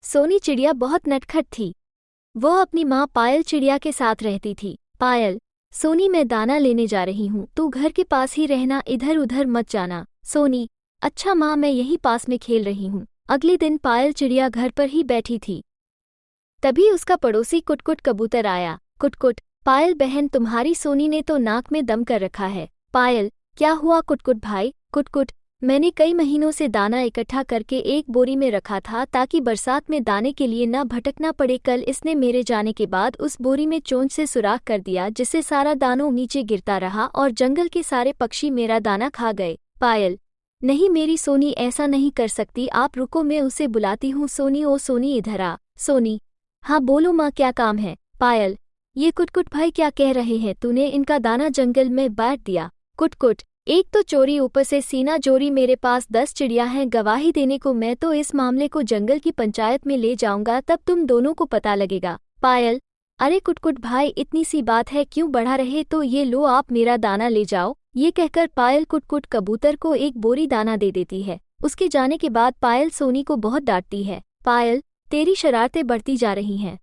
सोनी चिड़िया बहुत नटखट थी। वो अपनी माँ पायल चिड़िया के साथ रहती थी। पायल, सोनी मैं दाना लेने जा रही हूँ, तू घर के पास ही रहना, इधर उधर मत जाना। सोनी, अच्छा माँ, मैं यहीं पास में खेल रही हूँ। अगले दिन पायल चिड़िया घर पर ही बैठी थी। तभी उसका पड़ोसी कुटकुट कबूतर आया। कुटकुट, पायल बहन, तुम्हारी सोनी ने तो नाक में दम कर रखा है। पायल, क्या हुआ कुटकुट भाई? कुटकुट, मैंने कई महीनों से दाना इकट्ठा करके एक बोरी में रखा था ताकि बरसात में दाने के लिए न भटकना पड़े। कल इसने मेरे जाने के बाद उस बोरी में चोंच से सुराख कर दिया, जिससे सारा दाना नीचे गिरता रहा और जंगल के सारे पक्षी मेरा दाना खा गए। पायल, नहीं मेरी सोनी ऐसा नहीं कर सकती, आप रुको, मैं उसे बुलाती हूँ। सोनी, ओ सोनी इधर आ। सोनी, हाँ बोलो माँ, क्या काम है? पायल, ये कुटकुट भाई क्या कह रहे हैं, तूने इनका दाना जंगल में बांट दिया। कुटकुट, एक तो चोरी, ऊपर से सीना जोरी, मेरे पास 10 चिड़िया हैं गवाही देने को। मैं तो इस मामले को जंगल की पंचायत में ले जाऊंगा, तब तुम दोनों को पता लगेगा। पायल, अरे कुटकुट भाई, इतनी सी बात है, क्यों बढ़ा रहे, तो ये लो आप मेरा दाना ले जाओ। ये कहकर पायल कुटकुट कबूतर को एक बोरी दाना दे देती है। उसके जाने के बाद पायल सोनी को बहुत डांटती है। पायल, तेरी शरारतें बढ़ती जा रही हैं।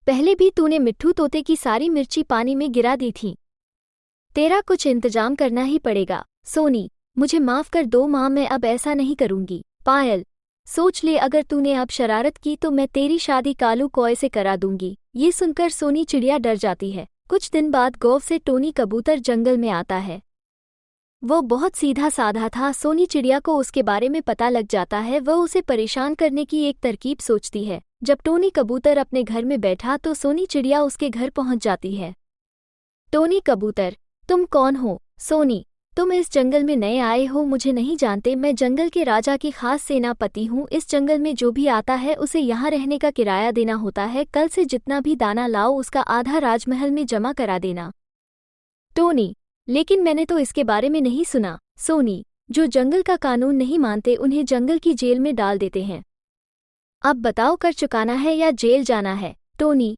पहले भी तूने मिट्ठू तोते की सारी मिर्ची पानी में गिरा दी थी, तेरा कुछ इंतजाम करना ही पड़ेगा। सोनी, मुझे माफ कर दो माँ, मैं अब ऐसा नहीं करूंगी। पायल, सोच ले, अगर तूने अब शरारत की तो मैं तेरी शादी कालू कौए से करा दूंगी। ये सुनकर सोनी चिड़िया डर जाती है। कुछ दिन बाद गाँव से टोनी कबूतर जंगल में आता है। वो बहुत सीधा साधा था। सोनी चिड़िया को उसके बारे में पता लग जाता है। वह उसे परेशान करने की एक तरकीब सोचती है। जब टोनी कबूतर अपने घर में बैठा तो सोनी चिड़िया उसके घर पहुंच जाती है। टोनी कबूतर, तुम कौन हो? सोनी, तुम इस जंगल में नए आए हो, मुझे नहीं जानते। मैं जंगल के राजा की खास सेनापति हूँ। इस जंगल में जो भी आता है उसे यहाँ रहने का किराया देना होता है। कल से जितना भी दाना लाओ उसका आधा राजमहल में जमा करा देना। टोनी, लेकिन मैंने तो इसके बारे में नहीं सुना। सोनी, जो जंगल का कानून नहीं मानते उन्हें जंगल की जेल में डाल देते हैं। अब बताओ, कर चुकाना है या जेल जाना है? टोनी,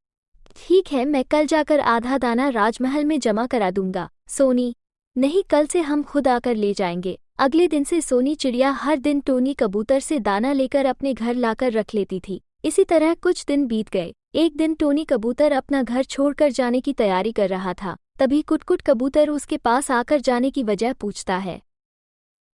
ठीक है, मैं कल जाकर आधा दाना राजमहल में जमा करा दूंगा। सोनी, नहीं, कल से हम खुद आकर ले जाएंगे। अगले दिन से सोनी चिड़िया हर दिन टोनी कबूतर से दाना लेकर अपने घर लाकर रख लेती थी। इसी तरह कुछ दिन बीत गए। एक दिन टोनी कबूतर अपना घर छोड़कर जाने की तैयारी कर रहा था। तभी कुटकुट कबूतर उसके पास आकर जाने की वजह पूछता है।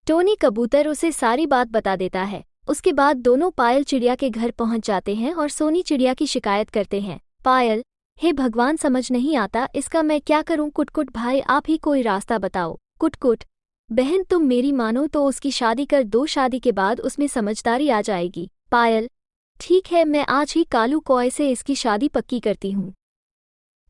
टोनी कबूतर उसे सारी बात बता देता है। उसके बाद दोनों पायल चिड़िया के घर पहुंच जाते हैं और सोनी चिड़िया की शिकायत करते हैं। पायल, हे भगवान, समझ नहीं आता, इसका मैं क्या करूं? कुटकुट भाई, आप ही कोई रास्ता बताओ। कुटकुट, बहन तुम मेरी मानो तो उसकी शादी कर दो, शादी के बाद उसमें समझदारी आ जाएगी। पायल, ठीक है, मैं आज ही कालू कौए से इसकी शादी पक्की करती हूँ।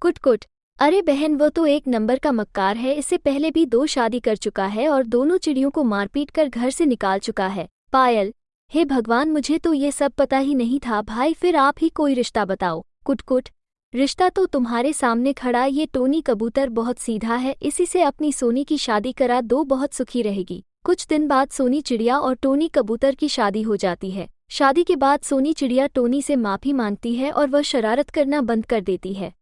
कुटकुट, अरे बहन, वो तो एक नंबर का मक्कार है, इससे पहले भी 2 शादी कर चुका है और दोनों चिड़ियों को मारपीट कर घर से निकाल चुका है। पायल, हे भगवान, मुझे तो ये सब पता ही नहीं था। भाई, फिर आप ही कोई रिश्ता बताओ। कुटकुट, रिश्ता तो तुम्हारे सामने खड़ा, ये टोनी कबूतर बहुत सीधा है, इसी से अपनी सोनी की शादी करा दो, बहुत सुखी रहेगी। कुछ दिन बाद सोनी चिड़िया और टोनी कबूतर की शादी हो जाती है। शादी के बाद सोनी चिड़िया टोनी से माफी मांगती है और वह शरारत करना बंद कर देती है।